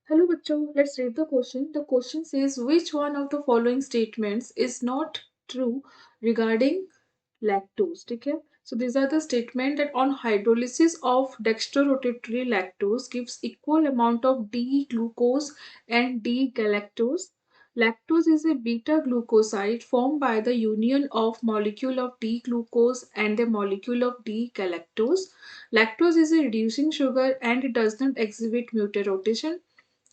Hello, bachcho. Let's read the question. The question says, which one of the following statements is not true regarding lactose? Okay. So these are the statement that on hydrolysis of dextrorotatory lactose gives equal amount of D-glucose and D-galactose. Lactose is a beta glucoside formed by the union of molecule of D-glucose and the molecule of D-galactose. Lactose is a reducing sugar and it does not exhibit mutarotation.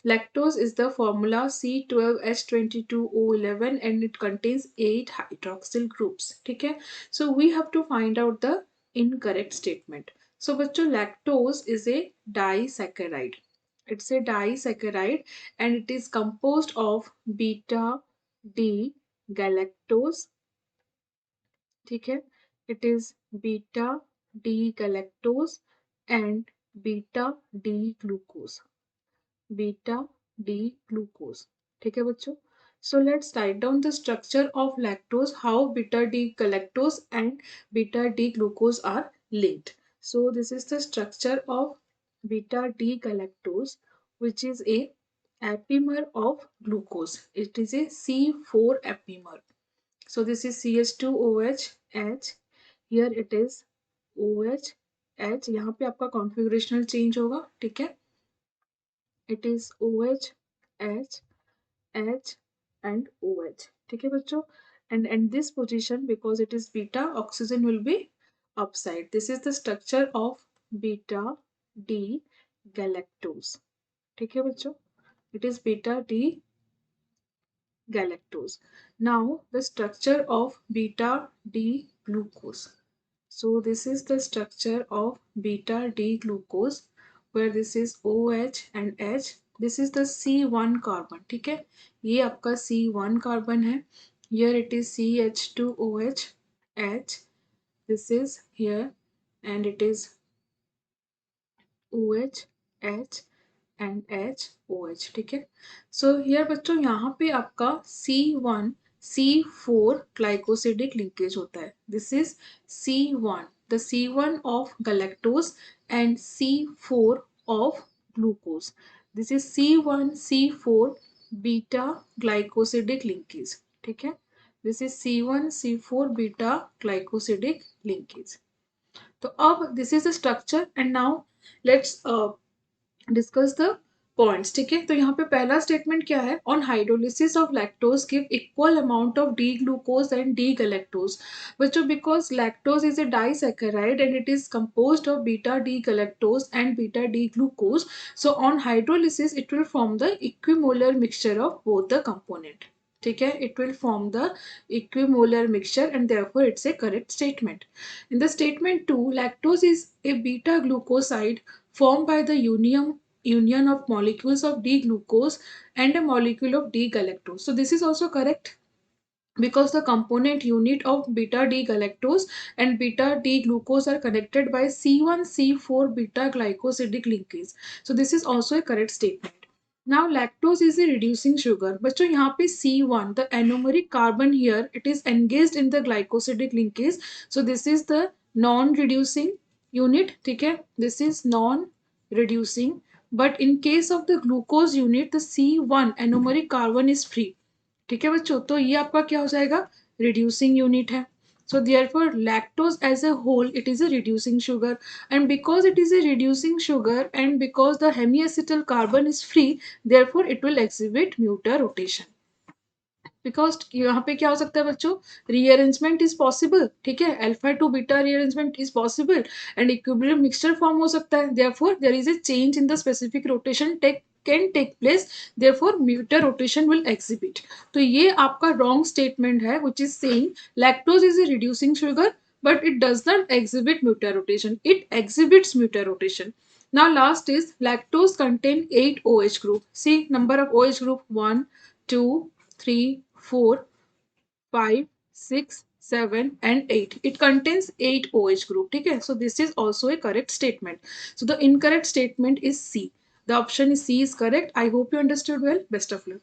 Lactose is the formula C12H22O11 and it contains 8 hydroxyl groups. ठीक है? So we have to find out the incorrect statement. So बच्चों lactose is a disaccharide. It's a disaccharide and it is composed of beta D galactose. ठीक है? It is beta D galactose and beta D glucose. Beta D glucose ठीक है बच्चों so let's write down the structure of lactose how beta D galactose and beta d glucose are linked. So this is the structure of beta d galactose, which is a aptamer of glucose. It is a C4 aptamer. So this is CH2OH H. Here it is OH H. यहाँ पे आपका configurational change होगा ठीक है. It is OH H H and OH. ठीक है बच्चों. And this position, because it is beta, oxygen will be upside. This is the structure of beta D galactose. ठीक है बच्चों. It is beta D galactose. Now the structure of beta D glucose. So this is the structure of beta D glucose, where this is OH and H. This is the C1 carbon. ठीक है, ये आपका C1 carbon है. Here it is CH2OH H. This is here and it is OH H and H OH. ठीक है. So here बच्चों यहाँ पे आपका C1 C4 glycosidic linkage होता है. This is C1, the C1 of galactose and C4 of glucose. This is C1 C4 beta glycosidic linkage. ठीक है. This is C1 C4 beta glycosidic linkage. तो अब this is the structure and now let's discuss the points. ठीक है, तो यहाँ पे पहला स्टेटमेंट क्या है? On hydrolysis of lactose give equal amount of D glucose and D galactose. बच्चों because lactose is a disaccharide and it is composed of beta D galactose and beta D glucose. So on hydrolysis it will form the equimolar mixture of both the component. ठीक है, it will form the equimolar mixture and therefore it's a correct statement. In the statement 2, lactose is a beta glucoside formed by the union of molecules of D-glucose and a molecule of D-galactose. So this is also correct because the component unit of beta D-galactose and beta D-glucose are connected by C1C4 beta glycosidic linkage. So this is also a correct statement. Now lactose is a reducing sugar. बच्चों यहाँ पे C1, the anomeric carbon here, it is engaged in the glycosidic linkage. So this is the non-reducing unit. ठीक है, this is non-reducing. But in case of the glucose unit, the C1 anomeric carbon is free. ठीक है बच्चों, तो ये आपका क्या हो जाएगा? रिड्यूसिंग यूनिट है. So therefore lactose as a whole it is a reducing sugar, and because it is a reducing sugar and because the hemiacetal carbon is free, therefore it will exhibit mutarotation. Because यहाँ पे क्या हो सकता है बच्चों? Rearrangement is possible. ठीक है, alpha to beta rearrangement is possible and equilibrium mixture form हो सकता है. Therefore there is a change in the specific rotation can take place, therefore mutarotation will exhibit. तो ये आपका wrong statement है which is saying lactose is a reducing sugar but it does not exhibit mutarotation. It exhibits mutarotation. Now last is lactose contain 8 OH group. See number of OH group 1 2 3 4 5 6 7 and 8. It contains 8 OH group. ठीक है, so this is also a correct statement. So the incorrect statement is C. The option is C is correct. I hope you understood well. Best of luck.